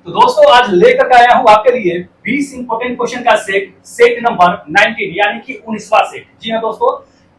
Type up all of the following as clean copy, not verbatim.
तो दोस्तों आज लेकर आया हूं आपके लिए 20 इंपोर्टेंट क्वेश्चन का सेट नंबर 19 यानी कि 19वां सेट। जी हाँ दोस्तों,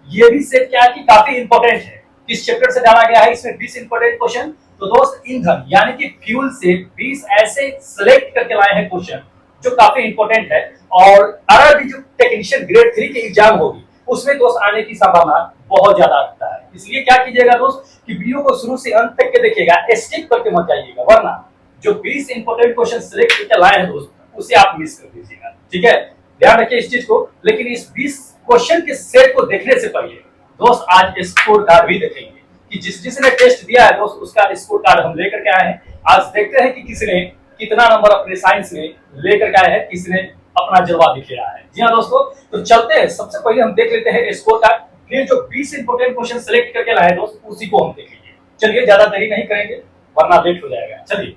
ये भी सेट क्या है कि काफी इंपोर्टेंट है। इस चैप्टर से डाला गया है इसमें 20 इंपोर्टेंट क्वेश्चन। तो दोस्त ईंधन यानी कि फ्यूल से 20 ऐसे सिलेक्ट करके लाए हैं क्वेश्चन जो काफी इंपोर्टेंट है और अरबी जो टेक्नीशियन ग्रेड 3 की एग्जाम होगी उसमें दोस्त आने की संभावना बहुत ज्यादा रहता है। इसलिए क्या कीजिएगा दोस्त कि वीडियो को शुरू से अंत तक के देखिएगा, स्किप करके मत जाइएगा, वरना जो 20 इंपोर्टेंट क्वेश्चन सिलेक्ट करके लाए हैं दोस्त उसे आप मिस कर दीजिएगा। ठीक है, ध्यान रखिए इस चीज को। लेकिन इस 20 क्वेश्चन के सेट को देखने से पहले दोस्त आज स्कोर कार्ड भी देखेंगे कि जिसने टेस्ट दिया है दोस्त उसका स्कोर कार्ड हम लेकर के आए हैं। आज देखते हैं कि किसने कितना नंबर अपने साइंस में लेकर के आए हैं, किसने अपना जलवा दिखे रहा है। जी हाँ दोस्तों, तो चलते हैं। सबसे पहले हम देख लेते हैं स्कोर कार्ड, फिर जो 20 इंपोर्टेंट क्वेश्चन सिलेक्ट करके लाए दोस्त उसी को हम देखेंगे। चलिए ज्यादा देरी नहीं करेंगे वरना लेट हो जाएगा। चलिए,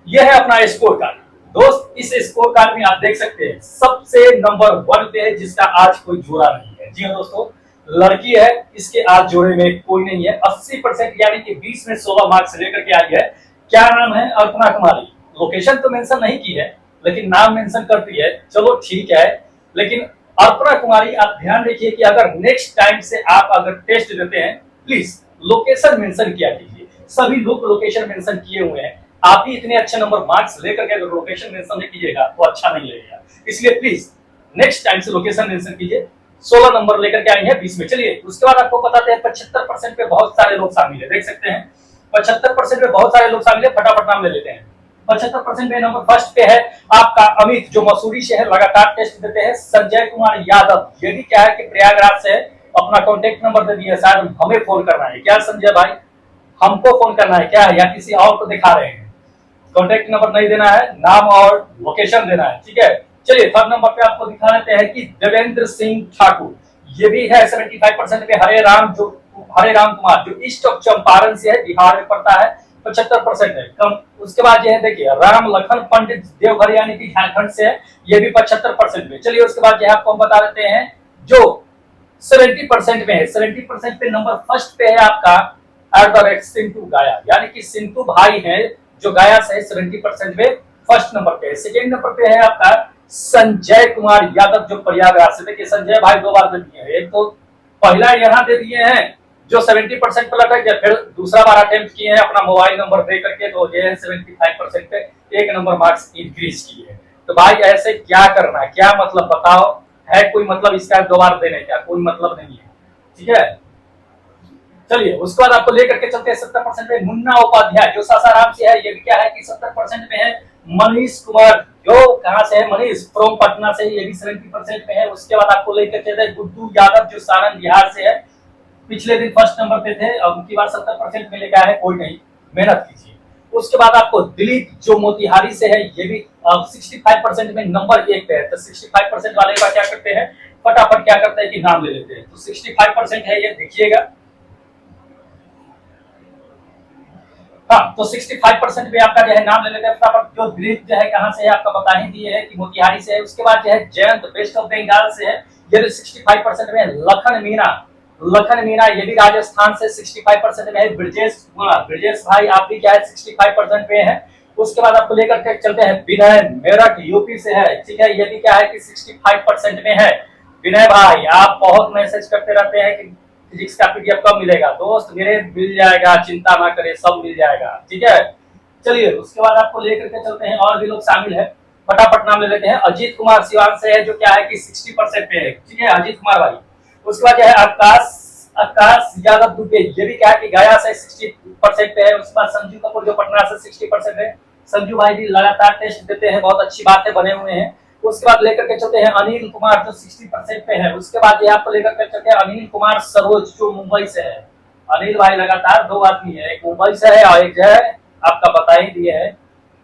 यह है अपना स्कोर कार्ड दोस्त। इस स्कोर कार्ड में आप देख सकते हैं सबसे नंबर 1 पे है जिसका आज कोई जोड़ा नहीं है। जी हाँ दोस्तों, लड़की है, इसके आज जोड़े में कोई नहीं है। 80% यानी कि 20 में 16 मार्क्स लेकर के आई है। क्या नाम है? अर्पणा कुमारी। लोकेशन तो मेंशन नहीं की है लेकिन नाम मेंशन करती है, चलो ठीक है। लेकिन अर्पणा कुमारी आप ध्यान रखिए कि अगर नेक्स्ट टाइम से आप अगर टेस्ट देते हैं प्लीज लोकेशन मेंशन किया कीजिए। सभी लोग लोकेशन मेंशन किए हुए हैं, आप ही इतने अच्छे नंबर मार्क्स लेकर के अगर लोकेशन मेंशन नहीं कीजिएगा तो अच्छा नहीं लगेगा। इसलिए प्लीज नेक्स्ट टाइम से लोकेशन मेंशन कीजिए। 16 नंबर लेकर के आई है 20 में। चलिए उसके बाद आपको बताते हैं 75% पे बहुत सारे लोग शामिल है। देख सकते हैं 75% पे बहुत सारे लोग शामिल है। फटाफट नाम ले लेते हैं। 75% पे नंबर फर्स्ट पे है आपका अमित, जो मसूरी से है, लगातार टेस्ट देते हैं। संजय कुमार यादव, ये भी क्या है कि प्रयागराज से है। अपना कॉन्टेक्ट नंबर दे दिया, शायद हमें फोन करना है क्या संजय भाई? हमको फोन करना है क्या, या किसी और को दिखा रहे हैं? कॉन्टेक्ट नंबर नहीं देना है, नाम और लोकेशन देना है। ठीक है, चलिए थर्ड नंबर पे आपको दिखा देते हैं कि देवेंद्र सिंह ठाकुर, ये भी है 75% पे। हरे राम कुमार जो ईस्ट ऑफ चंपारण से है, बिहार में पड़ता है, 75% है कम। उसके बाद ये है देखिए राम लखन पंडित देवघर यानी कि झारखंड से है, ये भी 75% में। चलिए उसके बाद यह आपको हम बता देते हैं जो 70% में है। 70% पे नंबर फर्स्ट पे है आपका सिंटू गाया, यानी कि सिंटू भाई है जो गया से 70% पे फर्स्ट नंबर पे है। सेकेंड नंबर पे है आपका संजय कुमार यादव जो प्रयागराज से। देखिए संजय भाई 2 बार दे दिए हैं, एक तो पहला यहाँ दे दिए हैं जो 70% पे लटक गया, फिर दूसरा बार अटेम्प्ट किए हैं अपना मोबाइल नंबर दे करके, तो ये है 75% पे 1 नंबर मार्क्स इंक्रीज किए हैं। तो भाई ऐसे क्या करना, क्या मतलब बताओ? है कोई मतलब इसका 2 बार देने का? कोई मतलब नहीं है। ठीक है, चलिए उसके बाद आपको लेकर के चलते हैं 70% पे मुन्ना उपाध्याय जो सासाराम से है, ये भी क्या है कि 70% में है। मनीष कुमार जो कहां से है? मनीष फ्रॉम पटना से, ये भी 70% पे है। उसके बाद आपको लेकर चलते हैं गुड्डू यादव जो सारण बिहार से है, पिछले दिन फर्स्ट नंबर पे थे, अब की बार 70% में लेकर आए। कोई नहीं, मेहनत कीजिए। उसके बाद आपको दिलीप जो मोतिहारी से है, ये भी 65% में नंबर 1 पे है। तो 65% वाले का क्या करते हैं, फटाफट क्या करते हैं कि नाम ले लेते हैं। तो 65% है, ये देखिएगा। हाँ, तो 65% पे आपका जो है नाम ले लेते हैं फटाफट। जो दिलीप जो है कहाँ से है आपका बता ही दिए है कि मोतिहारी से है। उसके बाद जो है जयंत वेस्ट ऑफ बंगाल से है, ये भी 65% में। लखन मीना ये भी राजस्थान से 65% में है। ब्रजेश भाई आप भी क्या है 65% पे है। उसके बाद आपको लेकर के चलते हैं विनय मेरठ यूपी से है। ठीक है, ये भी क्या है कि 65% में है। विनय भाई आप बहुत मैसेज करते रहते हैं कि फिजिक्स का पीडीएफ कब मिलेगा? दोस्त मेरे मिल जाएगा, चिंता ना करें, सब मिल जाएगा। ठीक है, चलिए उसके बाद आपको लेकर के चलते हैं, और भी लोग शामिल है, फटाफट नाम ले लेते हैं। अजीत कुमार सिवान से है जो क्या है कि 60% पे है। ठीक है, अजीत कुमार भाई। उसके बाद है आकाश यादव दुबे, ये भी क्या है कि गया से 60% पे है। उसके बाद संजू कपूर जो पटना से 60% है। संजू भाई भी लगातार टेस्ट देते हैं, बहुत अच्छी बात है, बने हुए हैं। उसके बाद लेकर के चलते हैं अनिल कुमार जो 60% पे है। उसके बाद ये आपको लेकर के चलते हैं अनिल कुमार सरोज जो मुंबई से है। अनिल भाई लगातार 2 आदमी है, एक मुंबई से है और एक जो है आपका बता ही दिए है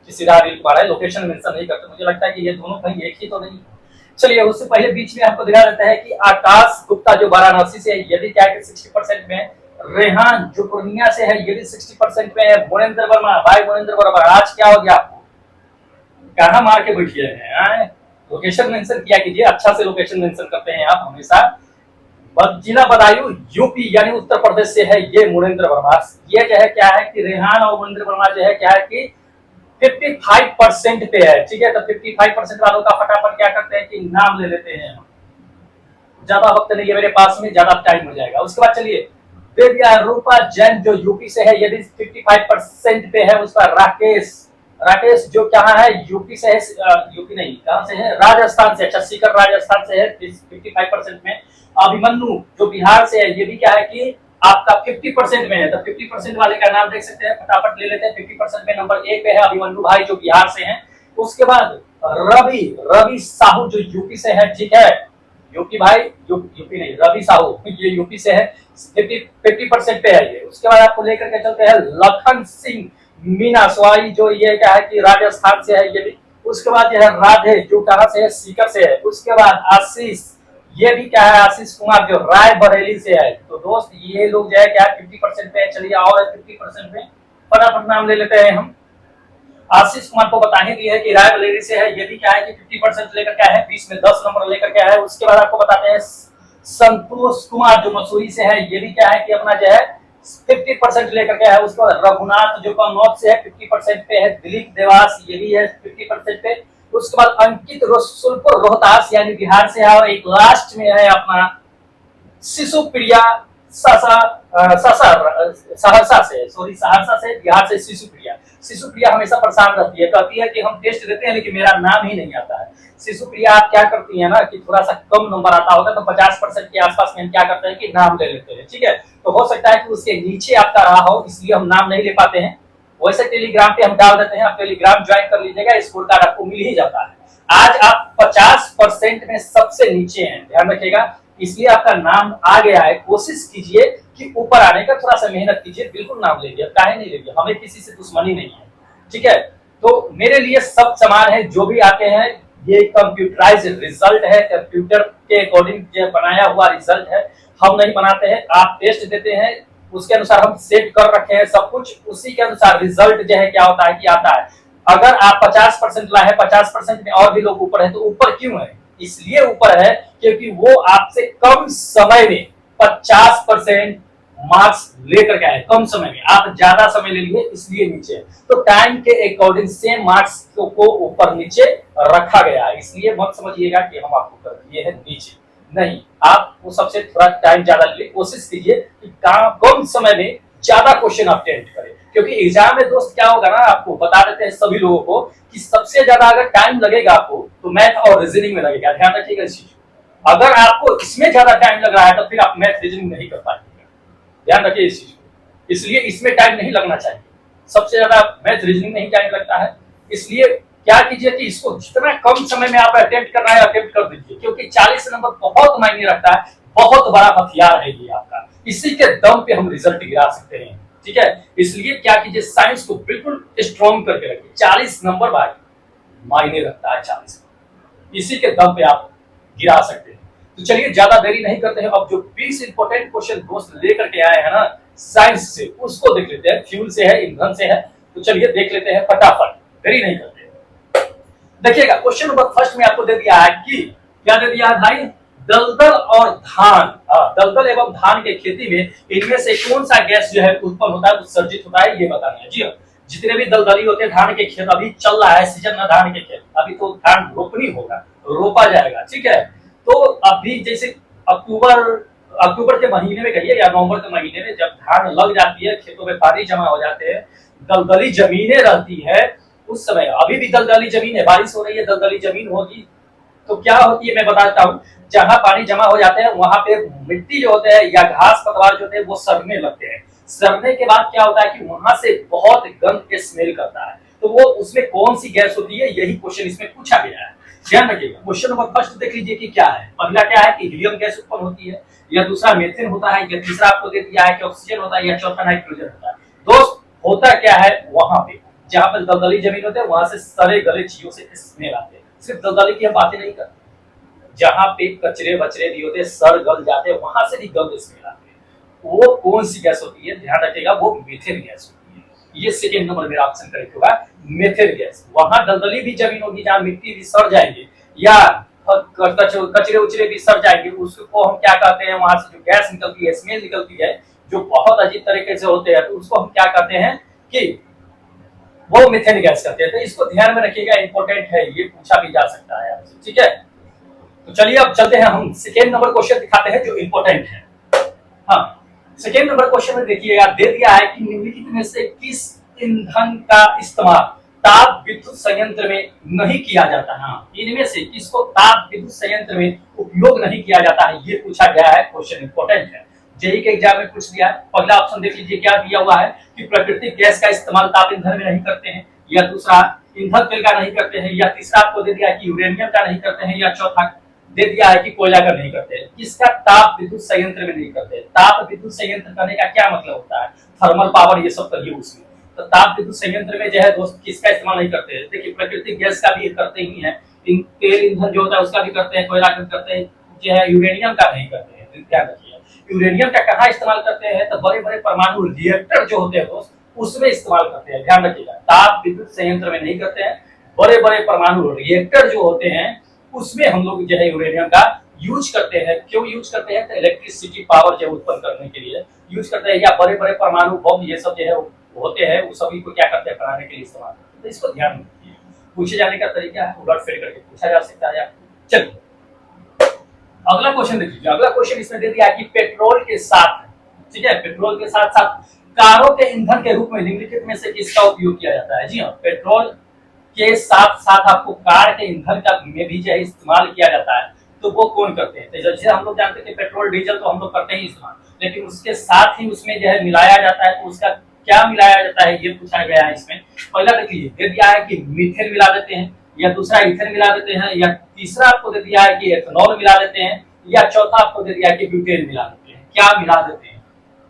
कि सीधा अनिल कुमार है, लोकेशन मेंशन नहीं करते। मुझे लगता है कि ये दोनों कहीं एक ही तो नहीं है। चलिए उससे पहले बीच में आपको दिखा देता है कि आकाश गुप्ता जो वाराणसी से है, ये भी क्या है 60% में। रेहान जो पूर्णिया से है, ये भी 60% में है। मोनेंद्र वर्मा भाई, मोनेंद्र वर्मा आज क्या हो गया आपको, कहाँ मार के बैठिए हैं? लोकेशन मेंशन किया कीजिए, अच्छा से लोकेशन मेंशन करते हैं आप हमेशा। जिला बदायूं यूपी यानी उत्तर प्रदेश से है ये मोनेंद्र वर्मा। ये जो है क्या है कि रेहान और मोनेंद्र वर्मा जो है क्या है कि 55% पे है, ठीक है। तो 55% वालों का फटाफट क्या करते हैं कि नाम ले लेते हैं। ज्यादा वक्त नहीं है मेरे पास में, ज्यादा टाइम हो जाएगा। उसके बाद चलिए दे दिया रूपा जैन जो यूपी से है, यदि 55% पे है। उसका राकेश, राकेश जो कहाँ है, यूपी से है, यूपी नहीं कहाँ से है, राजस्थान से। अच्छा सीकर राजस्थान से है 55% में। अभिमन्यु जो बिहार से है, ये भी क्या है कि आपका 50% में है। तो 50% वाले का नाम देख सकते हैं, फटाफट ले लेते हैं। 50% में नंबर 1 पे है अभिमन्यु भाई जो बिहार से हैं। उसके बाद रवि, रवि साहू जो यूपी से है, ठीक है। यूपी भाई, यूपी नहीं, रवि साहू ये यूपी से है, 50% पे है ये। उसके बाद आपको लेकर के चलते हैं लखन सिंह मीना सवाई जो ये क्या है कि राजस्थान से है ये भी। उसके बाद यह राधे जो कहाँ से है, सीकर से है। उसके बाद आशीष, ये भी क्या है, आशीष कुमार जो रायबरेली से है। तो दोस्त ये लोग जो है क्या 50% पे है। चलिए और 50% पे फटाफट नाम ले लेते हैं हम। आशीष कुमार को बता ही दिया है कि रायबरेली से है, ये भी क्या है कि 50% लेकर क्या है, 20 में 10 नंबर लेकर क्या है। उसके बाद आपको बताते हैं संतोष कुमार जो मसूरी से है, ये भी क्या है कि अपना जो है 50% लेकर के है। उसके बाद रघुनाथ जो कन्नौज से है 50% पे है। दिलीप देवास ये भी है 50% पे। उसके बाद अंकित रसुलपुर रोहतास यानी बिहार से है। और एक लास्ट में है अपना शिशु प्रिया सहरसा से, सॉरी सहरसा से, बिहार से शिशु प्रिया। शिशु प्रिया हमेशा परेशान रहती है, कहती है कि हम टेस्ट देते हैं लेकिन मेरा नाम ही नहीं आता है। शिशु प्रिया आप क्या करती है ना कि थोड़ा सा कम नंबर आता होगा तो 50% के आसपास में हम क्या करते हैं कि नाम ले लेते हैं, ठीक है। तो हो सकता है कि उसके नीचे आपका रहा हो, इसलिए हम नाम नहीं ले पाते हैं। वैसे टेलीग्राम पे हम डाल देते हैं, आप टेलीग्राम ज्वाइन कर लीजिएगा, स्कोर कार्ड आपको मिल ही जाता है। आज आप 50% में सबसे नीचे हैं, ध्यान रखिएगा, इसलिए आपका नाम आ गया है। कोशिश कीजिए कि ऊपर आने का, थोड़ा सा मेहनत कीजिए, बिल्कुल नाम ले लिया, काहे नहीं ले लिया, हमें किसी से दुश्मनी नहीं है, ठीक है। तो मेरे लिए सब समान है, जो भी आते हैं ये कंप्यूटराइज रिजल्ट है, कंप्यूटर के अकॉर्डिंग जो बनाया हुआ रिजल्ट है, हम नहीं बनाते हैं। आप टेस्ट देते हैं, उसके अनुसार हम सेट कर रखे हैं सब कुछ, उसी के अनुसार रिजल्ट जो है क्या होता है कि आता है। अगर आप 50% लाए हैं, 50% में और भी लोग ऊपर है, तो ऊपर क्यों है, इसलिए ऊपर है क्योंकि वो आपसे कम समय में 50% मार्क्स लेकर के आए। कम समय में, आप ज्यादा समय ले लिए इसलिए नीचे। तो टाइम के अकॉर्डिंग सेम मार्क्स को ऊपर नीचे रखा गया है, इसलिए मत समझिएगा कि हम आपको कर दिए हैं नीचे, नहीं। आप वो सबसे थोड़ा टाइम ज्यादा ले, कोशिश कीजिए कि कम समय में ज्यादा क्वेश्चन आप अटेम्प्ट करें। क्योंकि एग्जाम में दोस्त क्या होगा ना, आपको बता देते हैं सभी लोगों को कि सबसे ज्यादा अगर टाइम लगेगा आपको तो मैथ और रीजनिंग में लगेगा, ध्यान रखिएगा इस चीज को। अगर आपको इसमें ज्यादा टाइम लग रहा है तो फिर आप मैथ रीजनिंग नहीं कर पाएंगे, ध्यान रखिए इस चीज को। इसलिए इसमें टाइम नहीं लगना चाहिए, सबसे ज्यादा मैथ रीजनिंग में ही टाइम लगता है। इसलिए क्या कीजिए कि इसको जितना कम समय में आप अटेम्प्ट करना है अटेम्प्ट कर दीजिए, क्योंकि 40 नंबर बहुत मायने रखता है, बहुत बड़ा हथियार है ये आपका, इसी के दम पे हम रिजल्ट गिरा सकते हैं, ठीक है। इसलिए क्या कीजिए, साइंस को बिल्कुल स्ट्रॉन्ग करके रखिए। 40 नंबर भाई मायने रखता है, 40, इसी के दम पे आप गिरा सकते हैं। तो चलिए ज्यादा देरी नहीं करते हैं, अब जो 20 इंपोर्टेंट क्वेश्चन दोस्त लेकर के आए हैं ना साइंस से, उसको देख लेते हैं। फ्यूल से है, ईंधन से है, तो चलिए देख लेते हैं फटाफट, देरी नहीं करते। देखिएगा क्वेश्चन नंबर फर्स्ट में आपको दे दिया है कि क्या दे दिया है भाई, दलदल और धान, दलदल एवं धान के खेती में इनमें से कौन सा गैस जो है उत्पन्न होता है, उत्सर्जित होता है, ये बताना है। जी हाँ, जितने भी दलदली होते हैं धान के खेत, अभी चल रहा है सीजन ना धान के खेत, अभी तो धान रोपनी होगा, रोपा जाएगा, ठीक है। तो अभी जैसे अक्टूबर के महीने में कहिए या नवंबर के महीने में जब धान लग जाती है, खेतों में पानी जमा हो जाते हैं, दलदली जमीनें रहती है, उस समय अभी भी दलदली जमीन है, बारिश हो रही है, दलदली जमीन होगी तो क्या होती है मैं बताता हूँ। जहां पानी जमा हो जाते हैं वहां पे मिट्टी जो होते हैं या घास पतवार जो होते हैं वो सड़ने लगते हैं। सड़ने के बाद क्या होता है कि वहां से बहुत गंद के स्मेल करता है, तो वो उसमें कौन सी गैस होती है, यही क्वेश्चन इसमें पूछा गया है। ध्यान रखिएगा, क्वेश्चन नंबर फर्स्ट देख लीजिए कि क्या है। पहला क्या है कि हीलियम गैस उत्पन्न होती है, या दूसरा मीथेन होता है, या तीसरा आपको दे दिया है कि ऑक्सीजन होता है, या चौथा नाइट्रोजन होता है। दोस्त होता क्या है, वहां पे जहां पर दलदली जमीन होते हैं वहां से सड़े गले चीजों से स्मेल आते हैं। सिर्फ दलदली की हम बातें नहीं करते, जहां पे कचरे बचरे भी होते हैं, सड़ गल जाते हैं, वहां से भी गंद स्मेल आते हैं। वो कौन सी गैस होती है, ध्यान रखिएगा, वो मीथेन गैस होती है। ये सेकंड नंबर मेरा ऑप्शन करेक्ट होगा, मीथेन गैस। वहां दलदली भी जमीन होगी जहां मिट्टी भी सड़ जाएंगे या कचरे उचरे भी सड़ जाएंगे, उसको हम क्या कहते हैं, वहां से जो गैस निकलती है, स्मेल निकलती है, जो बहुत अजीब तरीके से होते हैं, तो उसको हम क्या कहते हैं कि वो मीथेन गैस करते हैं। तो इसको ध्यान में रखिएगा, इंपॉर्टेंट है, ये पूछा भी जा सकता है आपसे, ठीक है। तो चलिए अब चलते हैं, हम सेकेंड नंबर क्वेश्चन दिखाते हैं जो इंपॉर्टेंट है। हाँ, सेकेंड नंबर क्वेश्चन में देखिएगा, दे दिया है कि निम्नलिखित में से किस ईंधन का इस्तेमाल ताप विद्युत संयंत्र में नहीं किया जाता है। हाँ, इनमें से किसको ताप विद्युत संयंत्र में उपयोग नहीं किया जाता है, ये पूछा गया है, क्वेश्चन इंपॉर्टेंट है, जेई के एग्जाम में पूछ दिया है। पहला ऑप्शन देख लीजिए, क्या दिया हुआ है कि प्राकृतिक गैस का इस्तेमाल ताप ईंधन में नहीं करते हैं, या दूसरा ईंधन तेल का नहीं करते हैं, या तीसरा आपको दे दिया कि यूरेनियम का नहीं करते हैं, या चौथा दे दिया है कि कोयला का नहीं करते हैं। किसका ताप विद्युत संयंत्र में नहीं करते हैं। ताप विद्युत संयंत्र करने का क्या मतलब होता है, थर्मल पावर ये सब करिए उसमें। तो ताप विद्युत संयंत्र में जो है दोस्त किसका इस्तेमाल नहीं करते हैं, देखिए प्राकृतिक गैस का भी करते ही है, तेल ईंधन जो होता है उसका भी करते हैं, कोयला का करते हैं, जो है यूरेनियम का नहीं करते हैं। ध्यान रखिए, यूरेनियम का कहाँ इस्तेमाल करते हैं, तो बड़े बड़े परमाणु रिएक्टर जो होते हैं दोस्त उसमें इस्तेमाल करते हैं। ध्यान रखिएगा, ताप विद्युत संयंत्र में नहीं करते हैं, बड़े बड़े परमाणु रिएक्टर जो होते हैं उसमें हम लोग जो है यूरेनियम का यूज करते हैं। क्यों यूज करते हैं, तो इलेक्ट्रिसिटी पावर जो उत्पन्न करने के लिए यूज करते हैं, या बड़े बड़े परमाणु बम ये सब जो है होते हैं, उस सभी को क्या करते हैं, बनाने के लिए इस्तेमाल करते हैं। तो इसको ध्यान में रखिए, पूछे जाने का तरीका है, उलट फेर करके पूछा जा सकता है। चलिए अगला क्वेश्चन देखिए, अगला क्वेश्चन इसमें दे दिया कि पेट्रोल के साथ, ठीक है, पेट्रोल के साथ साथ कारों के ईंधन के रूप में निम्नलिखित में से किसका उपयोग किया जाता है। जी हाँ, पेट्रोल के साथ साथ आपको कार के ईंधन का में भी जो है इस्तेमाल किया जाता है, तो वो कौन करते हैं। तो जैसे हम लोग जानते हैं कि पेट्रोल डीजल तो हम लोग करते ही इस्तेमाल, लेकिन उसके साथ ही उसमें जो है मिलाया जाता है, तो उसका क्या मिलाया जाता है ये पूछा गया है इसमें। पहला देख लीजिए, दे दिया है कि मीथेन मिला देते हैं, या दूसरा ईथेन मिला देते हैं, या तीसरा आपको दे दिया है कि एथेनॉल मिला देते हैं, या चौथा आपको दे दिया है कि ब्यूटेन मिला देते हैं। क्या मिला देते हैं,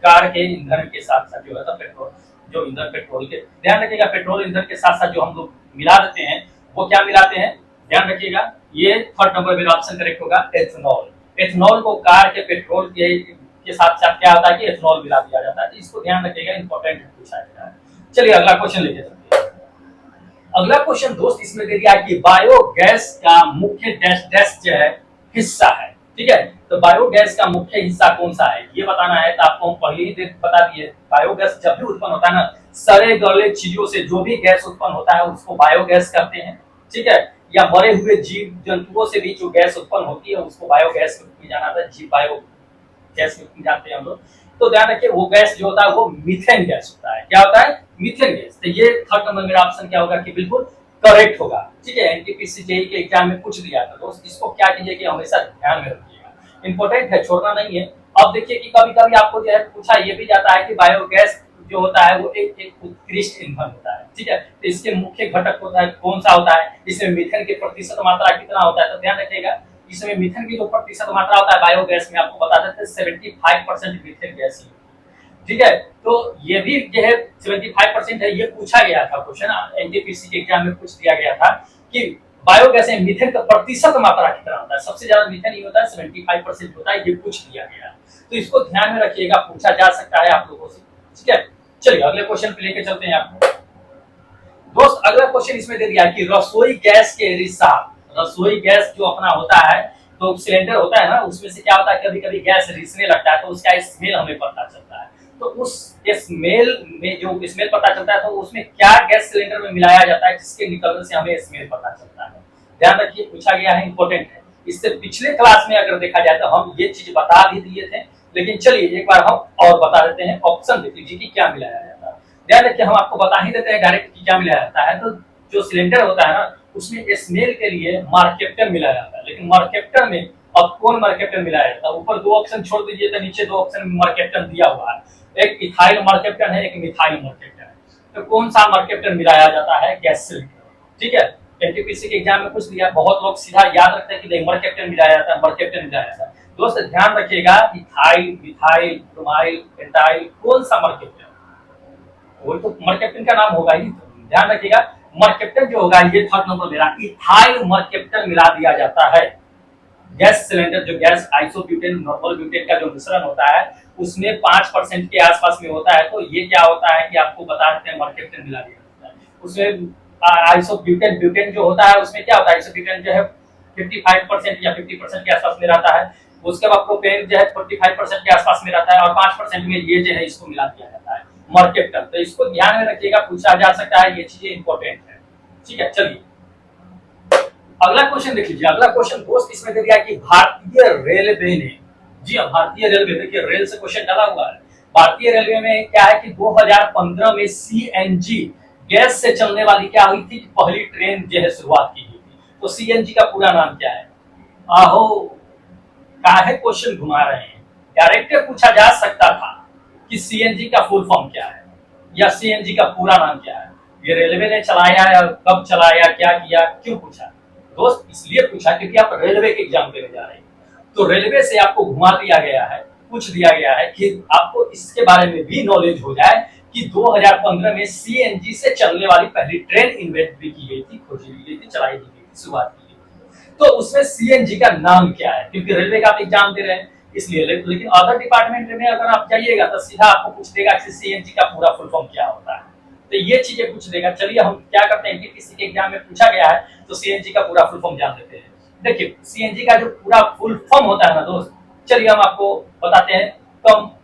कार के ईंधन के साथ साथ जो है पेट्रोल, जो ईंधन पेट्रोल के, ध्यान रखिएगा, पेट्रोल ईंधन के साथ साथ जो हम लोग मिला देते हैं वो क्या मिलाते हैं, ध्यान रखिएगा, ये थर्ड नंबर मेरा ऑप्शन करेक्ट होगा, एथेनॉल। एथेनॉल को कार के पेट्रोल के साथ साथ क्या होता है कि एथेनॉल मिला दिया जाता है। इसको ध्यान रखिएगा, इंपॉर्टेंट पूछा गया है। चलिए अगला क्वेश्चन लेके चलते हैं। अगला क्वेश्चन दोस्त इसमें दे दिया कि बायोगैस का मुख्य डैश डैश जो है हिस्सा है, ठीक है। तो बायोगैस का मुख्य हिस्सा कौन सा है ये बताना है। तो आपको हम पहले ही बता दिए, बायोगैस जब भी उत्पन्न होता है ना, सड़े गले चीजों से जो भी गैस उत्पन्न होता है उसको बायोगैस कहते हैं, ठीक है। या मरे हुए जीव जंतुओं से भी जो गैस उत्पन्न होती है उसको बायोगैस में जाना था, जीव बायो गैस में जाते हैं हम लोग। तो ध्यान रखिए, वो गैस जो होता है वो मीथेन गैस होता है। क्या होता है, मीथेन गैस। तो ये थर्ड नंबर मेरा ऑप्शन क्या होगा कि बिल्कुल करेक्ट होगा, ठीक है। एनटीपीसी जेईई के एग्जाम में पूछ दिया था दोस्त, इसको क्या कीजिए कि हमेशा ध्यान में रखिएगा, इंपॉर्टेंट है, छोड़ना नहीं है। अब देखिए कि कभी कभी आपको जो है पूछा ये भी जाता है कि बायोगैस जो होता है वो एक उत्कृष्ट ईंधन होता है, ठीक है। तो इसके मुख्य घटक होता है कौन सा होता है, इसमें मीथेन की प्रतिशत मात्रा कितना होता है। तो ध्यान रखिएगा, इसमें मीथेन की जो प्रतिशत मात्रा होता है बायोगैस में, आपको बता देते हैं 75% मीथेन गैस ही, ठीक है। तो ये भी जो है 75% है, ये पूछा गया था क्वेश्चन, एनटीपीसी के एग्जाम में पूछ दिया गया था कि बायोगैस में मीथेन का प्रतिशत मात्रा कितना होता है। सबसे ज्यादा मीथेन ये होता है, 75% होता है, ये पूछ दिया गया। तो इसको ध्यान में रखिएगा, पूछा जा सकता है आप लोगों से, ठीक है। चलिए अगले क्वेश्चन पे लेके चलते हैं आपको दोस्त। अगला क्वेश्चन इसमें दे दिया कि रसोई गैस के रिसाव, रसोई गैस जो अपना होता है, तो सिलेंडर होता है ना, उसमें से क्या होता है, कभी कभी गैस रिसने लगता है, तो उसका स्मेल हमें पता चलता है। तो उस स्मेल में जो स्मेल पता चलता है, तो उसमें क्या गैस सिलेंडर में मिलाया जाता है जिसके निकलने से हमें स्मेल पता चलता है। ध्यान रखिए, पूछा गया है, इंपॉर्टेंट है। इससे पिछले क्लास में अगर देखा जाए तो हम ये चीज बता भी दिए थे, लेकिन चलिए एक बार हम और बता देते हैं। ऑप्शन देख लीजिए कि क्या मिलाया जाता है। ध्यान रखिए, हम आपको बता ही देते हैं डायरेक्ट कि क्या मिलाया जाता है। तो जो सिलेंडर होता है ना, उसमें स्मेल के लिए मार्केप्टन मिलाया जाता है, लेकिन मार्केप्टन में अब कौन मार्केप्टन मिलाया जाता है, ऊपर दो ऑप्शन छोड़ दीजिए तो नीचे दो ऑप्शन में मार्केप्टन दिया हुआ है, एक इथाइल मार्केप्टन है, एक मिथाइल मार्केप्टन है। तो कौन सा मार्केप्टन मिलाया जाता है, गैस सिलेंडर, ठीक है। एनटीपीसी के एग्जाम में पूछ लिया, बहुत लोग सीधा याद रखते हैं कि मार्केप्टन मिलाया जाता है, मार्केप्टन मिलाया जाता है। दोस्त ध्यान रखिएगा, इथाइल, मिथाइल, ब्रोमाइल, पेंटाइल, कौन सा मार्केप्टन, वो तो मार्केप्टन का नाम होगा ही। ध्यान रखिएगा, मार्केप्टन जो होगा ये थर्ड नंबर मेरा, इथाइल मार्केप्टन मिला दिया जाता है। गैस सिलेंडर, जो गैस आइसोब्यूटेन नॉर्मल ब्यूटेन का जो मिश्रण होता है उसमें 5% के आसपास में होता है, तो ये क्या होता है कि आपको बता देते हैं मार्केप्टन मिला दिया जाता है। उसमें आइसोब्यूटेन ब्यूटेन जो होता है उसमें क्या होता है, आइसोब्यूटेन जो है 55% या 50% के आसपास में रहता है। उसके बाद प्रोपेन जो है 45% के आसपास में रहता है, और 5% में ये जो है इसको मिला दिया जाता है। मर्केप्टन। तो इसको ध्यान में रखिएगा, पूछा जा सकता है, ये चीजें इंपॉर्टेंट है। ठीक है, चलिए अगला क्वेश्चन देख लीजिए। अगला क्वेश्चन दोस्त इसमें दे दिया कि भारतीय रेलवे ने, जी हाँ भारतीय रेलवे, देखिए रेल से क्वेश्चन डाला हुआ है। भारतीय रेलवे में क्या है कि 2015 में सीएनजी गैस से चलने वाली क्या हुई थी, पहली ट्रेन जो है शुरुआत की गई थी। तो सीएनजी का पूरा नाम क्या है? आहो, काहे क्वेश्चन घुमा रहे हैं, डायरेक्ट पूछा जा सकता था कि सीएनजी का फुल फॉर्म क्या है या सीएनजी का पूरा नाम क्या है। ये रेलवे ने चलाया या कब चलाया, क्या किया, क्यों पूछा दोस्त? इसलिए पूछा क्योंकि आप रेलवे के एग्जाम देने जा रहे हैं। तो रेलवे से आपको घुमा दिया गया है, पूछ दिया गया है कि आपको इसके बारे में भी नॉलेज हो जाए कि 2015 में सीएनजी से चलने वाली पहली ट्रेन इन्वेंट भी की गई थी, खोजी भी गई थी, चलाई भी गई थी, शुरुआत की गई थी। तो उसमें सीएनजी का नाम क्या है? क्योंकि रेलवे का आप एग्जाम दे रहे हैं इसलिए। लेकिन अदर डिपार्टमेंट में अगर आप जाइएगा तो सीधा आपको पूछ देगा कि सीएनजी का पूरा फुल फॉर्म क्या होता है। तो ये चीजें पूछ देगा। चलिए हम क्या करते हैं कि किसी के एग्जाम में पूछा गया है तो सीएनजी का पूरा फुल फॉर्म जान लेते हैं। देखिए सीएनजी का जो पूरा फुल फॉर्म होता है ना दोस्त, चलिए हम आपको बताते हैं।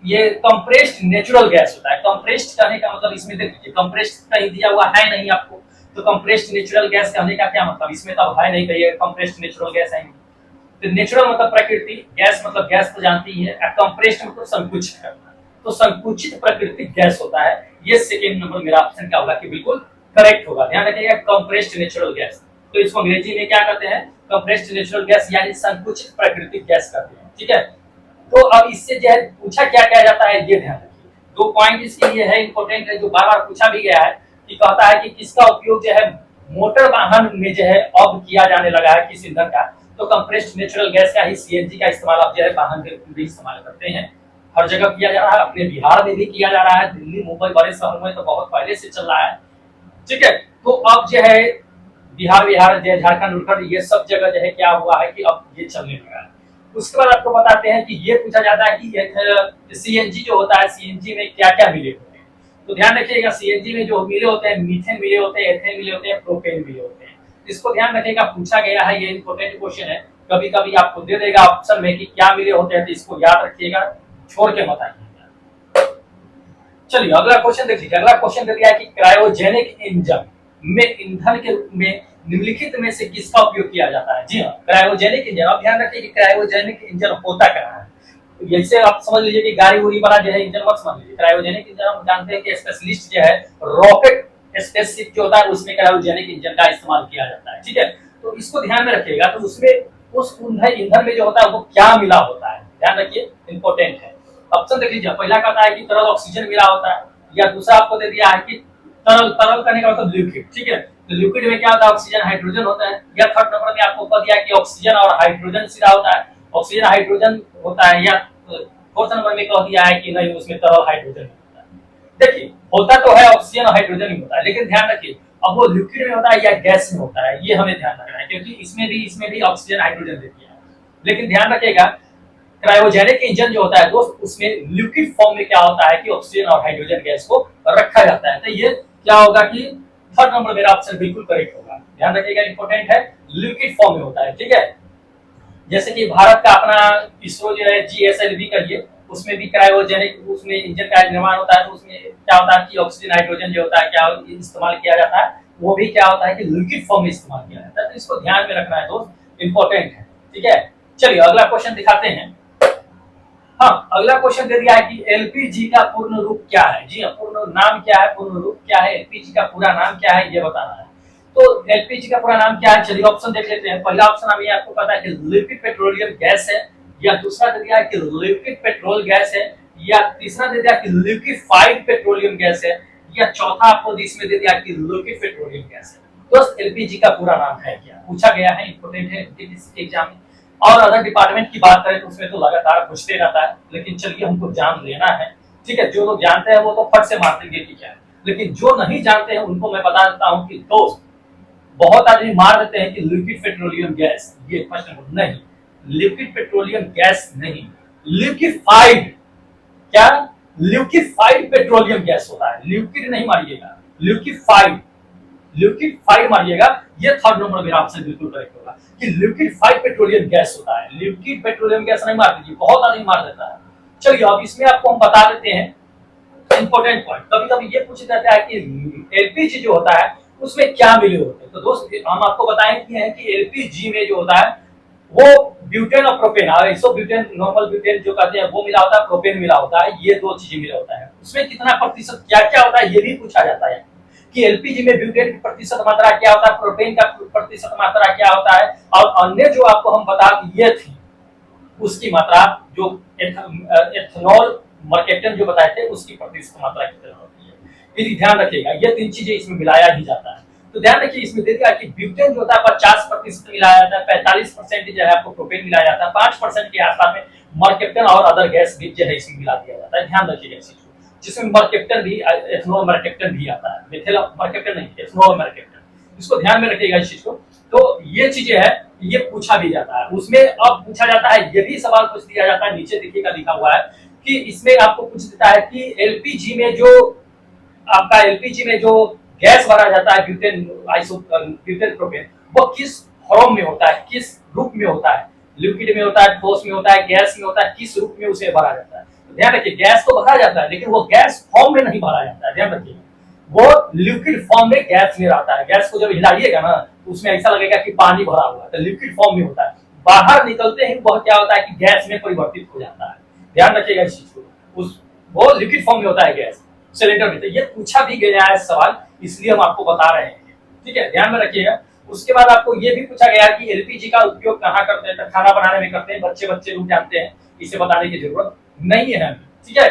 ये कंप्रेस्ड नेचुरल गैस होता है। कंप्रेस्ड कहने का मतलब इसमें देख लीजिए, कंप्रेस्ड कहीं दिया हुआ है नहीं आपको, तो कंप्रेस्ड नेचुरल गैस कहने का क्या मतलब, इसमें तो है नहीं कहिए कंप्रेस्ड नेचुरल गैस है। तो नेचुरल मतलब प्रकृति, गैस मतलब गैस तो जानती ही है, कंप्रेस्ड मतलब संकुचित करना। तो संकुचित प्राकृतिक गैस होता है। ये सेकंड नंबर मेरा ऑप्शन क्या होगा कि बिल्कुल करेक्ट होगा। ध्यान रखिएगा, कंप्रेस्ड नेचुरल गैस। तो इसको अंग्रेजी में क्या कहते हैं? कंप्रेस्ड नेचुरल गैस यानी संकुचित प्राकृतिक गैस कहते हैं। ठीक है, तो अब इससे जो है पूछा क्या कहा जाता है ये ध्यान रखिए। 2 पॉइंट इसके लिए है, इंपॉर्टेंट है, जो बार बार पूछा भी गया है कि कहता है कि किसका उपयोग जो है मोटर वाहन में जो है अब किया जाने लगा है, किस ईंधन का। तो कंप्रेस्ड नेचुरल गैस का ही सीएनजी का इस्तेमाल अब जो है वाहन के भी इस्तेमाल करते हैं। हर जगह किया जा रहा है, अपने बिहार में भी किया जा रहा है, दिल्ली मुंबई बड़े शहरों में तो बहुत पहले से चल रहा है। ठीक है, तो अब जो है बिहार जो है झारखंड उत्तराखंड ये सब जगह जो है क्या हुआ है कि अब ये चलने लगा है। उसके बाद आपको बताते हैं कि ये पूछा जाता है कि सीएनजी जो होता है, सीएनजी में क्या क्या मिले होते हैं। तो ध्यान रखिएगा, सीएनजी में जो मिले होते हैं, मीथेन मिले होते हैं, एथेन मिले होते हैं, प्रोपेन मिले होते हैं। इसको ध्यान रखिएगा, पूछा गया है, ये इंपॉर्टेंट क्वेश्चन है। कभी कभी आपको दे देगा ऑप्शन में कि क्या मिले होते हैं, तो इसको याद रखिएगा, छोड़ के मत आइएगा। चलिए अगला क्वेश्चन देख लीजिए। अगला क्वेश्चन दे दिया है कि क्रायोजेनिक इंजन में ईंधन के रूप में निम्नलिखित में से किसका उपयोग किया जाता है? जी हाँ, क्रायोजेनिक इंजन। अब ध्यान रखिए कि क्रायोजेनिक इंजन होता क्या है। तो जैसे आप समझ लीजिए कि गाड़ी उड़ी वाला जो है इंजन मत समझ लीजिए। क्रायोजेनिक इंजन हम जानते हैं कि स्पेशलिस्ट जो है रॉकेट स्पेसशिप जो होता है उसमें क्रायोजेनिक इंजन का इस्तेमाल किया जाता है। ठीक है, तो इसको ध्यान में रखिएगा। तो उसमें उस ईंधन में जो होता है वो क्या मिला होता है, ध्यान रखिए, इंपॉर्टेंट है। ऑप्शन देख लीजिए। पहला कहता है कि तरल ऑक्सीजन मिला होता है, या दूसरा आपको दे दिया है कि तरल करने का मतलब लिक्विड। ठीक है, तो लिक्विड में क्या होता है, ऑक्सीजन हाइड्रोजन होता है। या थर्ड नंबर में आपको कह दिया कि ऑक्सीजन और हाइड्रोजन सीधा होता है, ऑक्सीजन हाइड्रोजन होता है। या फोर्थ नंबर में कह दिया है कि नहीं, उसमें तरल हाइड्रोजन होता है। देखिए होता तो है ऑक्सीजन और हाइड्रोजन ही होता है, लेकिन ध्यान रखिए अब वो लिक्विड में होता है या गैस में होता है, ये हमें ध्यान रखना है, क्योंकि इसमें भी ऑक्सीजन हाइड्रोजन देती है। लेकिन ध्यान रखिएगा, क्रायोजेनिक इंजन जो होता है दोस्त, उसमें लिक्विड फॉर्म में क्या होता है कि ऑक्सीजन और हाइड्रोजन गैस को रखा जाता है। तो ये क्या होगा कि थर्ड नंबर मेरा ऑप्शन बिल्कुल करेक्ट होगा। ध्यान रखिएगा, इंपॉर्टेंट है, लिक्विड फॉर्म में होता है। ठीक है, जैसे कि भारत का अपना इसरो जो है जीएसएलवी करिए, उसमें भी क्रायोजेनिक उसमें इंजन का निर्माण होता है। तो उसमें क्या होता है कि ऑक्सीजन हाइड्रोजन जो होता है क्या इस्तेमाल किया जाता है, वो भी क्या होता है कि लिक्विड फॉर्म में इस्तेमाल किया जाता है। तो इसको ध्यान में रखना है दोस्त, इंपॉर्टेंट है। ठीक है, चलिए अगला क्वेश्चन दिखाते हैं। हाँ, अगला क्वेश्चन दे दिया है कि एलपीजी का पूर्ण रूप क्या है। जी हाँ, पूर्ण नाम क्या है, पूर्ण रूप क्या है, एलपीजी का पूरा नाम क्या है, ये बताना है। तो एलपीजी का पूरा नाम क्या है, चलिए ऑप्शन देख लेते हैं। पहला ऑप्शन अभी आपको पता है कि लिक्विड पेट्रोलियम गैस है, या दूसरा दे दिया है कि लिक्विड पेट्रोल गैस है, या तीसरा दे दिया कि लिक्विफाइड पेट्रोलियम गैस है, या चौथा आपको इसमें दे दिया कि लिक्विड पेट्रोलियम गैस है। दोस्त एलपीजी का पूरा नाम है क्या, पूछा गया है, इंपोर्टेंट है एग्जाम में। और अदर डिपार्टमेंट की बात करें तो उसमें तो लगातार पूछते रहता है, लेकिन चलिए हमको जान लेना है। ठीक है, जो लोग जानते हैं वो तो फट से मार देंगे कि क्या है, लेकिन जो नहीं जानते हैं उनको मैं बता देता हूं कि दोस्त बहुत आदमी मार देते हैं कि लिक्विड पेट्रोलियम गैस, ये फर्स्ट नंबर नहीं, लिक्विड पेट्रोलियम गैस नहीं, लिक्विफाइड, क्या लिक्विफाइड पेट्रोलियम गैस होता है। लिक्विड नहीं मारिएगा, लिक्विफाइड, लिक्विफाइड मारिएगा। ये थर्ड नंबर मेरा ऑप्शन बिल्कुल करेक्ट होगा कि लिक्विफाइड पेट्रोलियम गैस होता है। लिक्विड पेट्रोलियम गैस नहीं मार दीजिए, बहुत आदमी मार देता है। चलिए अब इसमें आपको हम बता देते हैं इंपॉर्टेंट पॉइंट, कभी कभी ये पूछा जाता है कि एलपीजी जो होता है उसमें क्या मिले होते हैं। तो दोस्त हम आपको बताएंगे हैं कि एलपीजी में जो होता है वो ब्यूटेन और प्रोपेन, आइसोब्यूटेन, नॉर्मल ब्यूटेन जो कहते हैं वो मिला होता है, प्रोपेन मिला होता है, ये दो चीजें मिला होता है। उसमें कितना प्रतिशत क्या क्या होता है ये भी पूछा जाता है कि एलपीजी में ब्यूटेन की प्रतिशत मात्रा क्या होता है, प्रोपेन का प्रतिशत मात्रा क्या होता है, और अन्य जो आपको हम बता दिए थे उसकी मात्रा जो एथनॉल मर्केप्टन जो बताए थे उसकी प्रतिशत मात्रा कितनी होती है। यदि ध्यान रखिएगा ये तीन चीजें इसमें मिलाया ही जाता है। तो ध्यान रखिए इसमें दे दिया कि ब्यूटेन जो होता है 50% मिलाया जाता है, 45% जो है आपको प्रोपेन मिलाया जाता है, 5% के आसपास में मर्केप्टन और अदर गैस भी जो है इसमें मिला दिया जाता है। ध्यान रखिएगा इस चीज को, जिसमें मर्केप्टन भी, एथनॉल मर्केप्टन भी आता है, मिथेल मर्केप्टन नहीं, एथनॉल मर्केप्टन, इसको ध्यान में रखिएगा इस चीज को। तो ये चीजें है, ये पूछा भी जाता है। उसमें अब पूछा जाता है, ये भी सवाल पूछ दिया जाता है, नीचे देखिएगा लिखा हुआ है कि इसमें आपको पूछ देता है कि एलपीजी में जो आपका एलपीजी में जो गैस भरा जाता है ब्यूटेन ब्यूटेन प्रोपेन, वो किस फॉर्म में होता है, किस रूप में होता है, लिक्विड में होता है, ठोस में होता है, गैस में होता है, किस रूप में उसे भरा जाता है। तो ध्यान रखिए गैस तो भरा जाता है लेकिन वो गैस फॉर्म में नहीं भरा जाता है। ध्यान रखिए वो लिक्विड फॉर्म में गैस में रहता है। गैस को जब हिलाइएगा ना तो उसमें ऐसा लगेगा कि पानी भरा हुआ है, तो लिक्विड फॉर्म में होता है। बाहर निकलते ही वह क्या होता है कि गैस में परिवर्तित हो जाता है। ध्यान रखिएगा इस चीज को, उस वो लिक्विड फॉर्म में होता है गैस सिलेंडर में। तो ये पूछा भी गया है सवाल, इसलिए हम आपको बता रहे हैं, ठीक है, ध्यान में रखिएगा। उसके बाद आपको ये भी पूछा गया कि एलपीजी का उपयोग कहाँ करते हैं, तो खाना बनाने में करते हैं, बच्चे लोग जानते हैं, इसे बताने की जरूरत नहीं है, ठीक है।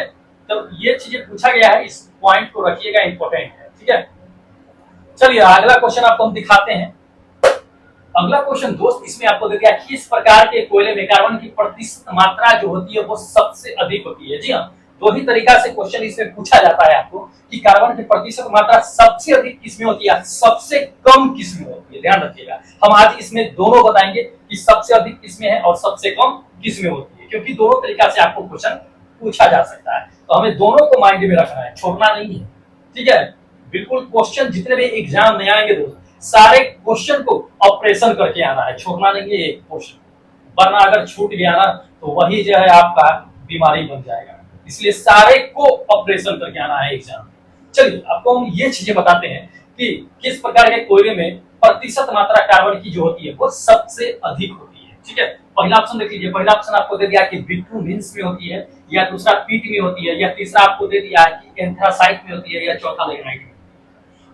तो ये चीजें पूछा गया है, इस पॉइंट को रखिएगा, इंपॉर्टेंट है, ठीक है। चलिए अगला क्वेश्चन आपको हम दिखाते हैं। अगला क्वेश्चन दोस्त इसमें आपको दे दिया कि इस प्रकार के कोयले में कार्बन की प्रतिशत मात्रा जो होती है वो सबसे अधिक होती है। जी हाँ, दो ही तरीका से क्वेश्चन इसमें पूछा जाता है आपको कि कार्बन की प्रतिशत मात्रा सबसे अधिक किसमें होती है, सबसे कम किसमें होती है। ध्यान रखिएगा, हम आज इसमें दोनों बताएंगे कि सबसे अधिक किसमें है और सबसे कम किसमें होती है, क्योंकि दोनों तरीका से आपको क्वेश्चन पूछा जा सकता है। तो हमें दोनों को माइंड में रखना है, छोड़ना नहीं है, ठीक है। बिल्कुल क्वेश्चन जितने भी एग्जाम में आएंगे दोस्त, सारे क्वेश्चन को ऑपरेशन करके आना है, छोड़ना नहीं है एक क्वेश्चन, वरना अगर छूट गया ना तो वही जो है आपका बीमारी बन जाएगा। इसलिए सारे को ऑपरेशन करके आना है एग्जाम। चलिए आपको हम ये चीजें बताते हैं कि किस प्रकार के कोयले में प्रतिशत मात्रा कार्बन की जो होती है वो सबसे अधिक होती है, ठीक है। पहला ऑप्शन देख लीजिए, पहला ऑप्शन आपको दे दिया कि बिटुमेन्स में होती है, या दूसरा पीट में होती है, या तीसरा आपको दे दिया है कि एंथ्रासाइट में होती है, या चौथा लिग्नाइट में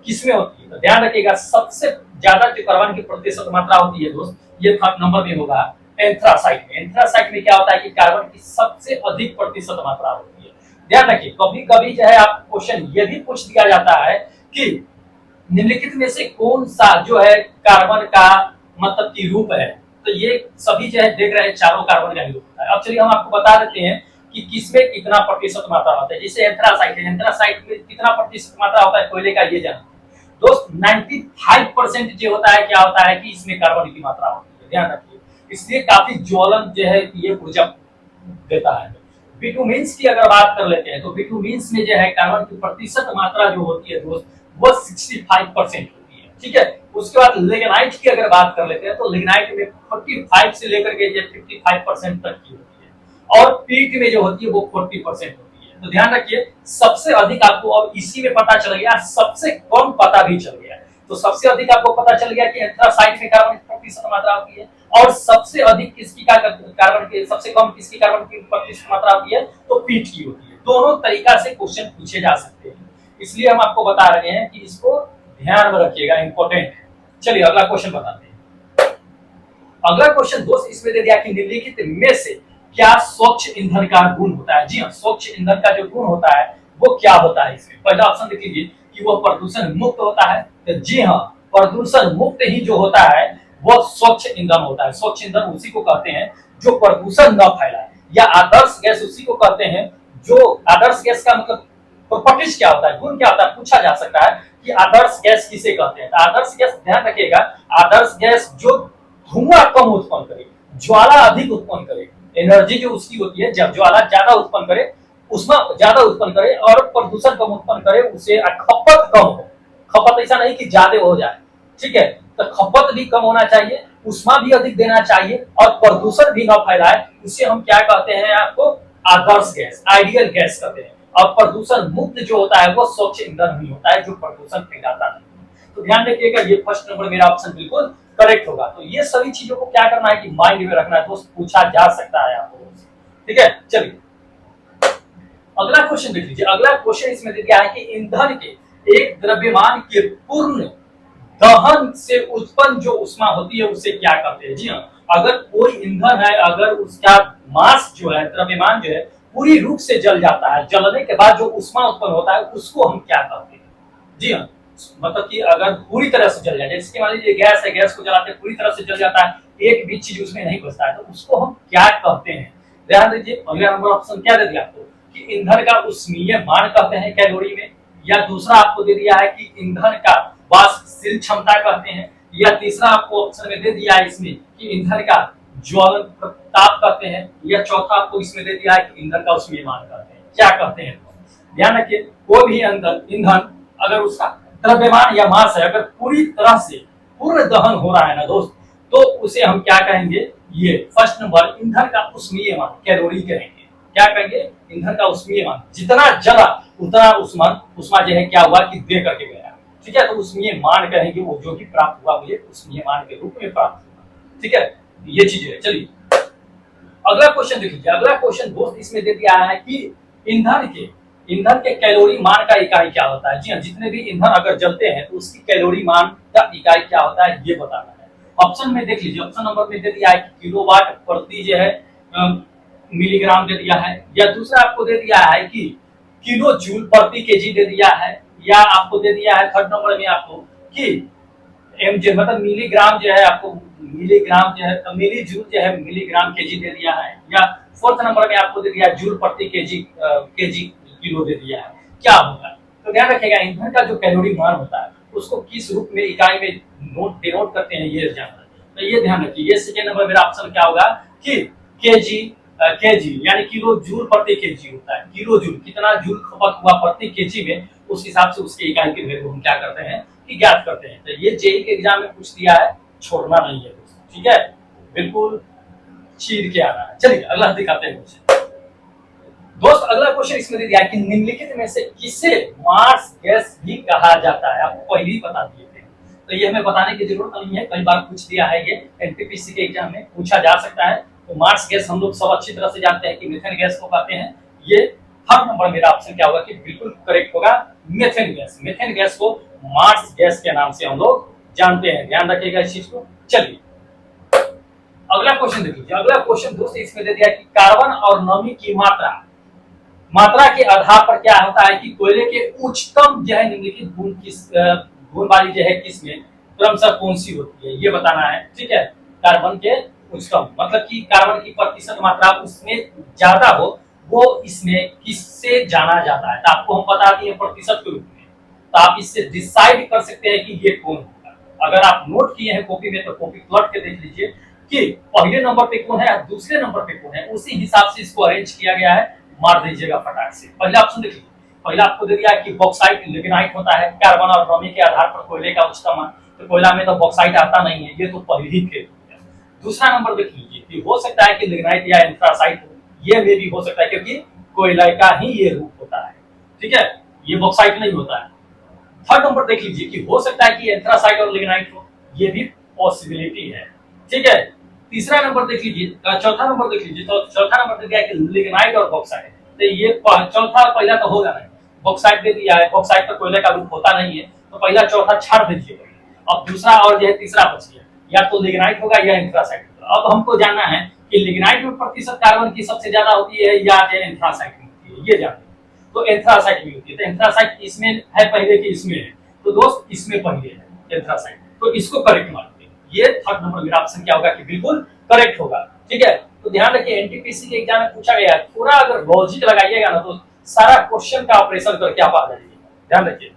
किसमें होती है। तो ध्यान रखिएगा सबसे ज्यादा जो कार्बन की प्रतिशत मात्रा होती है दोस्त, ये थर्ड नंबर में होगा एंथ्रासाइट में। एंथ्रासाइट में क्या होता है कि कार्बन की सबसे अधिक प्रतिशत मात्रा होती है। ध्यान रखिए कभी कभी जो है आप क्वेश्चन ये भी पूछ दिया जाता है कि निम्नलिखित में से कौन सा जो है कार्बन का मतलब की रूप है, तो ये सभी जो है देख रहे हैं चारों कार्बन का रूप होता है। अब चलिए हम आपको बता देते हैं कि किसमें कितना प्रतिशत मात्रा होता है। जैसे एंथ्रासाइट है, एंथ्रासाइट में कितना प्रतिशत मात्रा होता है कोयले का, ये जान दोस्त 95% जो होता है क्या होता है कि इसमें कार्बन की मात्रा होती है। ध्यान रखिए, इसलिए काफी ज्वलन जो है ये ऊर्जा देता है। बिटुमेन्स की अगर बात कर लेते हैं तो बिटुमेन्स में जो है कार्बन की प्रतिशत मात्रा जो होती है दोस्त वो 65% होती है, ठीक है। उसके बाद लिग्नाइट की अगर बात कर लेते हैं तो लिग्नाइट में 45 से लेकर के 55% तक की होती है, और पीट में जो होती है वो 40% होती है। तो ध्यान रखिए सबसे अधिक आपको अब इसी में पता चल गया, सबसे कम पता भी चल गया। तो सबसे अधिक आपको पता चल गया कि एंथ्रासाइट में कार्बन की प्रतिशत मात्रा होती है, और सबसे अधिक किसकी का कार्बन की, सबसे कम किसकी कार्बन की प्रतिशत मात्रा होती है, तो पीट की होती है। दोनों तरीका से क्वेश्चन पूछे जा सकते हैं, इसलिए हम आपको बता रहे हैं कि इसको ध्यान में रखिएगा, इंपॉर्टेंट है। चलिए अगला क्वेश्चन बताते हैं। अगला क्वेश्चन दोस्त इसमें दे दिया कि निम्नलिखित में से क्या स्वच्छ ईंधन का गुण होता है। जी हाँ, स्वच्छ ईंधन का जो गुण होता है वो क्या होता है। इसमें पहला ऑप्शन देख लीजिए कि वो प्रदूषण मुक्त होता है। तो जी हाँ, प्रदूषण मुक्त ही जो होता है वो स्वच्छ ईंधन होता है। स्वच्छ ईंधन उसी को कहते हैं जो प्रदूषण न फैलाए, या आदर्श गैस उसी को कहते हैं जो, आदर्श गैस का मतलब प्रॉपर्टीज क्या होता है, गुण क्या होता है, पूछा जा सकता है कि आदर्श गैस किसे कहते हैं। तो आदर्श गैस ध्यान रखिएगा, आदर्श गैस जो धुआं कम उत्पन्न करे, ज्वाला अधिक उत्पन्न करे, एनर्जी जो उसकी होती है, जब ज्वाला ज्यादा उत्पन्न करे, उष्मा ज्यादा उत्पन्न करे और प्रदूषण कम उत्पन्न करे, उसे खपत कम हो। खपत ऐसा नहीं कि ज्यादा हो जाए, ठीक है। तो खपत भी कम होना चाहिए, उष्मा भी अधिक देना चाहिए, और प्रदूषण भी न फैलाए, उसे हम क्या कहते हैं आपको, आदर्श गैस, आइडियल गैस कहते हैं। और प्रदूषण मुक्त जो होता है वो स्वच्छ ईंधन नहीं होता है, जो प्रदूषण फैलाता नहीं। तो ध्यान रखिएगा, ये फर्स्ट नंबर मेरा ऑप्शन बिल्कुल करेक्ट होगा। तो ये सभी चीजों को क्या करना है कि माइंड में रखना है दोस्त, पूछा जा सकता है आपको। ठीक है, चलिए अगला क्वेश्चन देख लीजिए। अगला क्वेश्चन इसमें दे दिया है कि ईंधन के एक द्रव्यमान के पूर्ण दहन से उत्पन्न जो ऊष्मा होती है उसे क्या कहते हैं। जी हाँ, अगर कोई ईंधन है, अगर उसका मास जो है, द्रव्यमान जो है पूरी रूप से जल जाता है, जलने के बाद जो ऊष्मा उत्पन्न होता है उसको हम क्या कहते हैं। जी हाँ, मतलब कि अगर पूरी तरह से जल जाए, जैसे मान लीजिए गैस है, गैस को जलाते पूरी तरह से जल जाता है, एक भी चीज उसमें नहीं बचता है, तो उसको हम क्या कहते हैं। ध्यान दीजिए, अगला नंबर ऑप्शन क्या दे दिया आपको कि ईंधन का ऊष्मीय मान कहते हैं कैलोरी में, या दूसरा आपको दे दिया है कि ईंधन का वाष्पशील क्षमता कहते हैं, या तीसरा आपको ऑप्शन में दे दिया है इसमें कि ईंधन का ज्वलन ताप कहते हैं, या चौथा आपको इसमें दे दिया है कि ईंधन का ऊष्मीय मान कहते हैं। क्या कहते हैं, ध्यान रखिए, कोई भी ईंधन अगर उसका द्रव्यमान या मास है, अगर पूरी तरह से पूर्ण दहन हो रहा है ना दोस्त, तो उसे हम क्या कहेंगे, ये फर्स्ट नंबर ईंधन का ऊष्मीय मान कैलोरी कहेंगे। क्या कहेंगे, ईंधन का ऊष्मीय मान, जितना जला उतना उष्मा जो है क्या हुआ कि दे करके गया। ठीक है, तो ऊष्मीय मान कहेंगे, वो जो भी प्राप्त हुआ मुझे ऊष्मीय मान के रूप में प्राप्त हुआ। ठीक है, ये चीजें है। चलिए अगला क्वेश्चन देख लीजिए। अगला क्वेश्चन दोस्त इसमें दे दिया है कि ईंधन के कैलोरी मान का इकाई क्या होता है। जी हाँ, जितने भी ईंधन अगर जलते हैं तो उसकी कैलोरी मान का इकाई क्या होता है ये बताना है। ऑप्शन में देख लीजिए, ऑप्शन नंबर में दे दिया है कि किलोवाट प्रति जो है मिलीग्राम दे दिया है, या दूसरा आपको दे दिया है कि किलो जूल प्रति केजी दे दिया है, या आपको दे दिया है थर्ड नंबर में आपको कि एमजे मतलब मिलीग्राम जो है, आपको मिलीग्राम जो है मिली जूल जो है मिलीग्राम केजी दे दिया है, या फोर्थ नंबर में आपको दे दिया जूल प्रति केजी किलो दे दिया है। क्या होगा, तो ध्यान रखिएगा, ईंधन का जो कैलोरी मान होता है उसको किस रूप में इकाई में डिनोट करते हैं ये जानना है। तो ये ध्यान रखिए, ये सेकेंड नंबर मेरा ऑप्शन क्या होगा कि केजी यानी किलो जूल प्रति केजी होता है। किलो जूल कितना जूल खपत हुआ प्रति केजी में, उस हिसाब से उसके इकाई की वैल्यू हम क्या करते हैं कि ज्ञात करते हैं। तो ये जेईई के एग्जाम में पूछ दिया है, छोड़ना नहीं है दोस्तों। ठीक है, बिल्कुल चीर के आना है। चलिए अगला दिखाते हैं क्वेश्चन दोस्त। अगला क्वेश्चन इसमें दे दिया है कि निम्नलिखित में से किसे मार्स गैस भी कहा जाता है। आपको पहले ही बता दिए थे, तो ये हमें बताने की जरूरत नहीं है, कई बार पूछ दिया है, ये एनटीपीसी के एग्जाम में पूछा जा सकता है। तो मार्स गैस हम लोग सब अच्छी तरह से जानते हैं कि मीथेन गैस को कहते हैं। ये थर्ड नंबर मेरा ऑप्शन क्या होगा कि बिल्कुल करेक्ट होगा, मीथेन गैस। मीथेन गैस को मार्स गैस के नाम से हम लोग जानते हैं, ध्यान रखिएगा इस चीज को। चलिए अगला क्वेश्चन देख लीजिए। अगला क्वेश्चन दोस्तों इसमें दे दिया कि कार्बन और नमी की मात्रा के आधार पर क्या होता है कि कोयले के उच्चतम जो है निम्नलिखित गुण वाली जो है किसमें क्रमशः कौन सी होती है ये बताना है। ठीक है, कार्बन के उच्चतम मतलब कि कार्बन की प्रतिशत मात्रा उसमें ज्यादा हो, वो इसमें किससे जाना जाता है। तो आपको हम बता दिए प्रतिशत के रूप में, तो आप इससे डिसाइड कर सकते हैं कि ये कौन होगा। अगर आप नोट किए हैं कॉपी में तो कॉपी पलट के देख लीजिए कि पहले नंबर पे कौन है, दूसरे नंबर पे कौन है, उसी हिसाब से इसको अरेंज किया गया है। मार दीजिएगा फटाक से। पहला ऑप्शन देखिए, पहला आपको दे दिया कि बॉक्साइट लिग्नाइट होता है, कार्बन और नमी के आधार पर कोयले का उच्चतम मान। तो कोयला में तो बॉक्साइट आता नहीं है, ये तो पहले ही फेल हो गया। दूसरा नंबर देख लीजिए कि हो सकता है कि लिग्नाइट या एंथ्रासाइट हो, ये में भी हो सकता है क्योंकि कोयला का ही ये रूप होता है। ठीक है, ये बॉक्साइट नहीं होता है। थर्ड नंबर देख लीजिए कि हो सकता है कि एंथ्रासाइट और लिग्नाइट हो, ये भी पॉसिबिलिटी है। ठीक है, तीसरा नंबर देख लीजिए, चौथा नंबर देख लीजिए। तो चौथा नंबर दे दिया कि लिग्नाइट और बॉक्साइट। तो ये चौथा पहला तो होगा नहीं, बॉक्साइट दे दिया है, बॉक्साइट तो कोयले का रूप होता नहीं है, तो पहला चौथा छाड़ दीजिए। अब दूसरा और जो है तीसरा बच गया, या तो लिग्नाइट होगा या एंथ्रासाइट होगा। अब हमको जानना है कि लिग्नाइट में प्रतिशत कार्बन की सबसे ज्यादा होती है या एंथ्रासाइट में होती है, ये जानना। तो एंथ्रासाइट में होती है, तो एंथ्रासाइट इसमें है पहले कि इसमें है, तो दोस्त इसमें पहले है एंथ्रासाइट, तो इसको करेक्ट मान लीजिए। ये थर्ड नंबर मेरा ऑप्शन क्या होगा कि बिल्कुल करेक्ट होगा। ठीक है, तो ध्यान रखिए एनटीपीसी के एग्जाम में पूछा गया है, पूरा अगर लॉजिक लगाइएगा ना तो सारा क्वेश्चन का ऑपरेशन करके आप आ जाइएगा। ध्यान रखिए,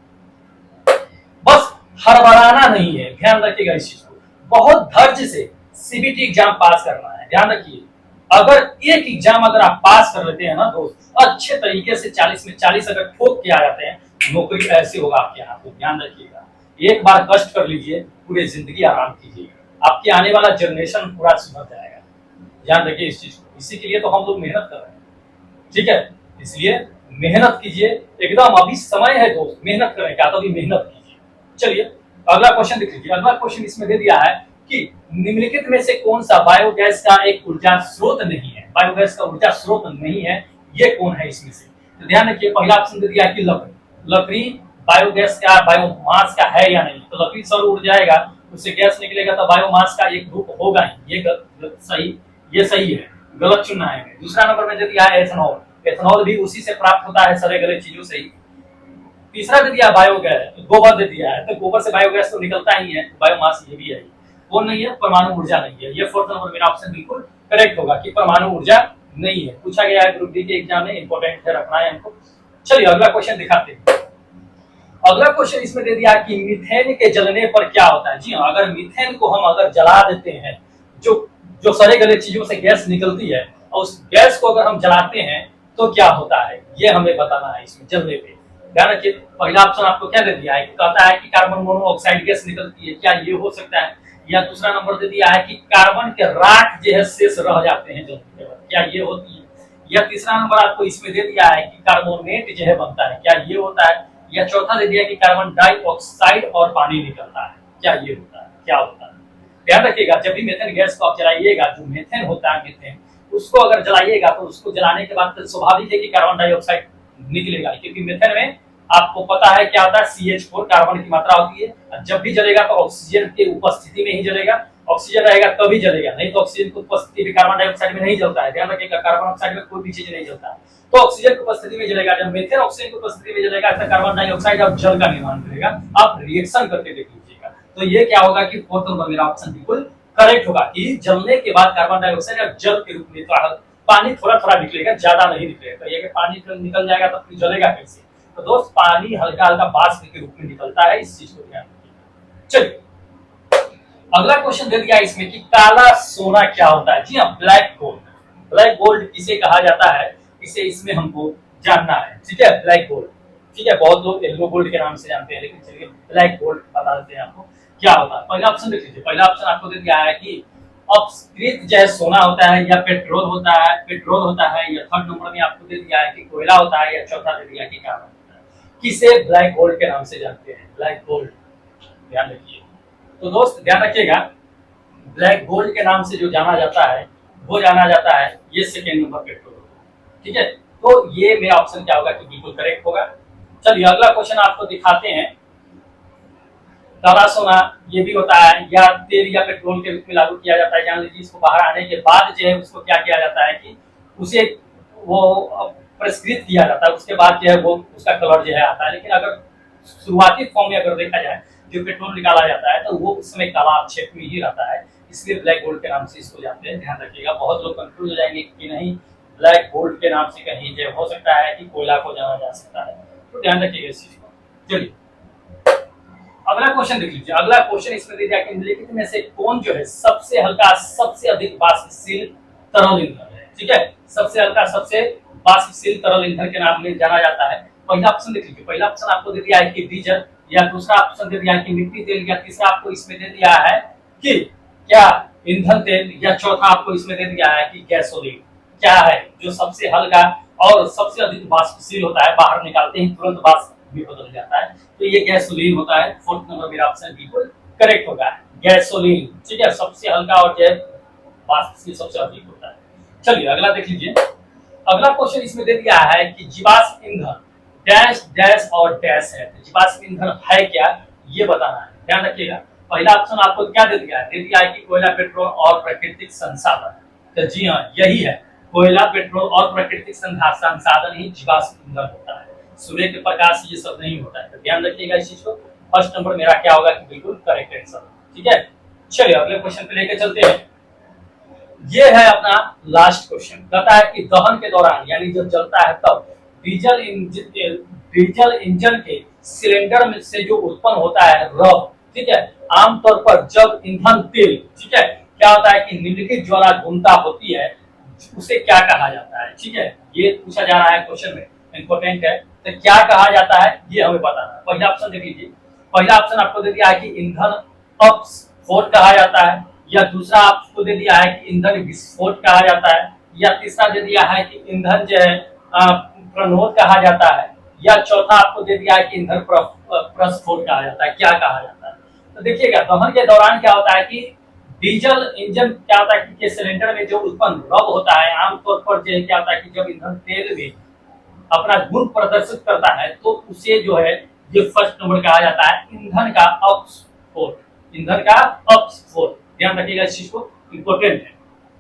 बस हड़बड़ाना नहीं है, ध्यान रखिएगा इस चीज को। बहुत धैर्य से सीबीटी एग्जाम पास करना है। ध्यान रखिए, अगर एक एग्जाम अगर आप पास कर लेते हैं ना दोस्त, अच्छे तरीके से 40 में 40 अगर ठोक के आ जाते हैं, नौकरी ऐसे होगा आपके हाथ में। ध्यान रखिएगा, एक बार कष्ट कर लीजिए, पूरी जिंदगी आराम कीजिएगा, आपके आने वाला जनरेशन पूरा सुधर जाएगा। ध्यान रखिए इस चीज को, इसी के लिए तो हम लोग मेहनत कर रहे हैं। ठीक है, इसलिए मेहनत कीजिए, एकदम अभी समय है दोस्त मेहनत करने का, तो अभी मेहनत कीजिए। चलिए अगला क्वेश्चन देख लीजिए। अगला क्वेश्चन इसमें दे दिया है कि निम्नलिखित में से कौन सा बायोगैस का एक ऊर्जा स्रोत नहीं है, बायोगैस का ऊर्जा स्रोत नहीं है, ये कौन है इसमें से। तो ध्यान रखिए, पहला ऑप्शन दे दिया है कि लकड़ी। लकड़ी बायोगैस का, बायोमास का है या नहीं। तो लकड़ी सौर उड़ जाएगा, उससे गैस निकलेगा, तो बायोमास का एक रूप होगा ही। ये सही है, गलत चुनना है। दूसरा नंबर में दे दिया है एथेनॉल। एथेनॉल भी उसी से प्राप्त होता है, सड़े गले चीजों से ही। तीसरा दे दिया बायोगैस, गोबर दे दिया है, तो गोबर से बायोगैस तो निकलता ही है, बायोमास ये भी है। कौन नहीं है, परमाणु ऊर्जा नहीं है। ये फोर्थ नंबर मेरा ऑप्शन बिल्कुल करेक्ट होगा कि परमाणु ऊर्जा नहीं है। पूछा गया है ग्रुप डी के एग्जाम में, इंपॉर्टेंट है, रखना है हमको। चलिए अगला क्वेश्चन दिखाते हैं। अगला क्वेश्चन इसमें दे दिया कि मीथेन के जलने पर क्या होता है। जी हाँ, अगर मीथेन को हम अगर जला देते हैं, जो जो सड़े गले चीजों से गैस निकलती है, और उस गैस को अगर हम जलाते हैं तो क्या होता है, ये हमें बताना है इसमें जलने पे। ध्यान रखिए, पहला ऑप्शन आपको क्या दे दिया है, कहता है कि कार्बन मोनोऑक्साइड गैस निकलती है, क्या ये हो सकता है। या दूसरा नंबर दे दिया है कि कार्बन के राख जो है शेष रह जाते हैं जलने के बाद, क्या ये होती है। या तीसरा नंबर आपको इसमें दे दिया है कि कार्बोनेट जो है बनता है, क्या ये होता है। या चौथा दे दिया कि कार्बन डाइऑक्साइड और पानी निकलता है, क्या ये होता है, क्या होता है। ध्यान रखिएगा, जब भी मेथेन गैस को आप जलाइएगा, जो मेथेन होता है, मेथेन उसको अगर जलाइएगा तो उसको जलाने के बाद स्वाभाविक है कि कार्बन डाइऑक्साइड निकलेगा, क्योंकि मेथेन में आपको पता है क्या होता है, CH4 कार्बन की मात्रा होती है। जब भी जलेगा तो ऑक्सीजन की उपस्थिति में ही जलेगा, ऑक्सीजन रहेगा तभी जलेगा, नहीं तो ऑक्सीजन की उपस्थिति में कार्बन डाइऑक्साइड में नहीं जलता है। ध्यान रखिएगा, कार्बन ऑक्साइड में कोई भी चीज नहीं जलता है, तो ऑक्सीजन की उपस्थिति में जलेगा। जब मेथेन ऑक्सीजन की उपस्थिति में जलेगा तो कार्बन डाइऑक्साइड और जल का निर्माण करेगा। आप रिएक्शन करके देख लीजिएगा, तो ये क्या होगा कि फोर्थ नंबर मेरा ऑप्शन बिल्कुल करेक्ट होगा कि जलने के बाद कार्बन डाइऑक्साइड और जल के रूप में पानी थोड़ा थोड़ा निकलेगा, ज्यादा नहीं निकलेगा। तो ये पानी निकल जाएगा तो फिर जलेगा कैसे। तो दोस्त, पानी हल्का हल्का वाष्प के रूप में निकलता है, इस चीज को ध्यान रखिएगा। चलिए अगला क्वेश्चन दे दिया इसमें कि काला सोना क्या होता है। जी हाँ, ब्लैक गोल्ड। ब्लैक गोल्ड किसे कहा जाता है, इसे इसमें हमको जानना है। ठीक है, ब्लैक गोल्ड। ठीक है, बहुत लोग येलो गोल्ड के नाम से जानते हैं, लेकिन चलिए ब्लैक गोल्ड बता देते हैं आपको क्या होता है। पहला ऑप्शन देख लीजिए। पहला ऑप्शन आपको दे दिया है कि अपकृत जो सोना होता है, या पेट्रोल होता है, या थर्ड नंबर में आपको दे दिया है कि कोयला होता है, या चौथा दे दिया कि कार्बन होता है। किसे ब्लैक गोल्ड के नाम से जानते हैं, ब्लैक गोल्ड। ध्यान रखिए, तो दोस्त ध्यान रखिएगा, ब्लैक गोल्ड के नाम से जो जाना जाता है, वो जाना जाता है ये सेकेंड नंबर पेट्रोल। ठीक है, तो ये मेरा ऑप्शन क्या होगा कि बिल्कुल करेक्ट होगा। चलिए अगला क्वेश्चन आपको दिखाते हैं। काला सोना ये भी होता है, या तेल या पेट्रोल के रूप में लागू किया जाता है। जान लीजिए, इसको बाहर आने के बाद जो है उसको क्या किया जाता है कि उसे वो परिष्कृत किया जाता है, उसके बाद जो है वो उसका कलर जो है आता है। लेकिन अगर शुरुआती फॉर्म में अगर देखा जाए, जो पेट्रोल निकाला जाता है तो वो उस समय काला छेद में ही रहता है, इसलिए ब्लैक गोल्ड के नाम से इसको जानते हैं। ध्यान रखिएगा, बहुत लोग कंफ्यूज हो जाएंगे कि नहीं ब्लैक गोल्ड के नाम से कहीं जो हो सकता है कि कोयला को जाना जा सकता है, तो ध्यान रखिएगा इस चीज को। चलिए अगला क्वेश्चन देख लीजिए। अगला क्वेश्चन इसमें दे दिया कि निम्नलिखित में से कौन जो है सबसे हल्का, सबसे अधिक वाष्पशील तरल ईंधन है। ठीक है, सबसे हल्का, सबसे वाष्पशील तरल ईंधन के नाम में जाना जाता है। पहला ऑप्शन देख लीजिए। पहला ऑप्शन आपको दे दिया है कि डीजल, या दूसरा ऑप्शन दे दिया है कि मिट्टी तेल, या तीसरा आपको इसमें दे दिया है कि क्या ईंधन तेल, या चौथा आपको इसमें दे दिया है कि गैसोलीन। क्या है जो सबसे हल्का और सबसे अधिक वाष्पशील होता है, बाहर निकालते ही तुरंत वाष्प भी बदल जाता है, तो ये गैसोलीन होता है। फोर्थ नंबर मेरा ऑप्शन बिल्कुल करेक्ट होगा, गैसोलीन। ठीक है, सबसे हल्का और जो वाष्पशील सबसे अधिक होता है। चलिए अगला देख लीजिए। अगला क्वेश्चन इसमें दे दिया है कि जीवाश्म ईंधन डैश डैश और डैश है। जीवाश्म ईंधन है क्या, ये बताना है। ध्यान रखिएगा, पहला ऑप्शन आपको क्या दे दिया है, दे दिया है कि कोयला, पेट्रोल और प्राकृतिक संसाधन। तो जी हाँ, यही है, कोयला, पेट्रोल और प्राकृतिक संसाधन ही जीवाश्म ईंधन होता है। सूर्य के प्रकाश ये सब नहीं होता है, तो ध्यान रखिएगा इस चीज को। फर्स्ट नंबर मेरा क्या होगा कि बिल्कुल करेक्ट आंसर। ठीक है, चलिए अगले क्वेश्चन पे लेके चलते हैं। ये है अपना लास्ट क्वेश्चन। कहता है कि दहन के दौरान, यानी जब जलता है तब डीजल इंजन के सिलेंडर में से जो उत्पन्न होता है रफ, ठीक है, आमतौर पर जब ईंधन तेल, ठीक है, क्या होता है कि निम्नलिखित ज्वाला घूमता होती है, उसे क्या कहा जाता है। ठीक है, ये पूछा जा रहा है क्वेश्चन में, इंपॉर्टेंट है। तो क्या कहा जाता है ये हमें बताना है। पहला ऑप्शन देख लीजिए। पहला ऑप्शन आपको दे दिया है कि ईंधन अपस्फोट कहा जाता है, या दूसरा आपको दे दिया है कि ईंधन विस्फोट कहा जाता है, या तीसरा दे दिया है कि ईंधन जो है प्रणोद कहा जाता है, या चौथा आपको दे दिया है कि ईंधन प्रस्फोट कहा जाता है, क्या कहा जाता है। तो देखिएगा दहन के दौरान क्या होता है कि डीजल इंजन क्या होता है कि सिलेंडर में जो उत्पन्न रब होता है, आमतौर पर जो क्या होता है कि जब ईंधन तेल में अपना गुण प्रदर्शित करता है तो उसे जो है ये फर्स्ट नंबर कहा जाता है ईंधन का अपस्फोट, ईंधन का अपस्फोट। ध्यान रखिएगा इस चीज को, इंपॉर्टेंट है।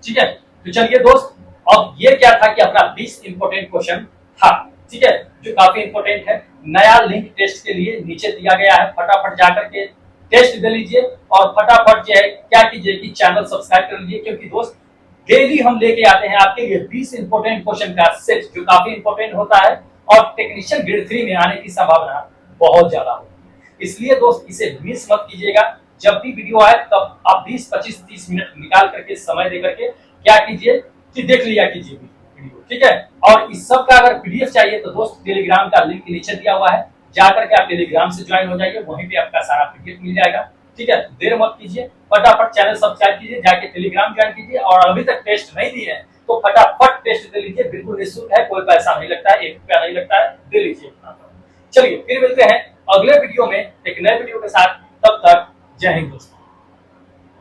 ठीक है, तो चलिए दोस्त, अब ये क्या था कि अपना 20 इंपॉर्टेंट क्वेश्चन था, ठीक है, जो काफी इंपॉर्टेंट है। नया लिंक टेस्ट के लिए नीचे दिया गया है, फटाफट जाकर के टेस्ट दे लीजिए और फटाफट जो है क्या कीजिए कि चैनल सब्सक्राइब कर लीजिए, क्योंकि दोस्त डेली हम लेके आते हैं आपके लिए 20 इंपॉर्टेंट क्वेश्चन का सेट जो काफी इंपॉर्टेंट होता है और टेक्नीशियन ग्रेड 3 में आने की संभावना बहुत ज्यादा होती है। इसलिए दोस्त इसे मिस मत कीजिएगा। जब भी वीडियो आए तब आप 20, 25, 30 मिनट निकाल करके समय दे करके क्या कीजिए कि देख लिया कीजिए वीडियो, ठीक है। और इस सब का अगर पीडीएफ चाहिए तो दोस्त टेलीग्राम का लिंक नीचे दिया हुआ है, जाकर के आप टेलीग्राम से ज्वाइन हो जाइए, वहीं पे आपका सारा पीडीएफ मिल जाएगा। ठीक है, देर मत कीजिए, फटाफट चैनल सब्सक्राइब कीजिए, जाके टेलीग्राम ज्वाइन कीजिए, और अभी तक टेस्ट नहीं दिए हैं तो फटाफट टेस्ट दे लीजिए, बिल्कुल निःशुल्क है, कोई पैसा नहीं लगता है, 1 रुपया नहीं लगता है, दे लीजिए। चलिए फिर मिलते हैं अगले वीडियो में एक नए वीडियो के साथ, तब तक जय हिंद दोस्तों।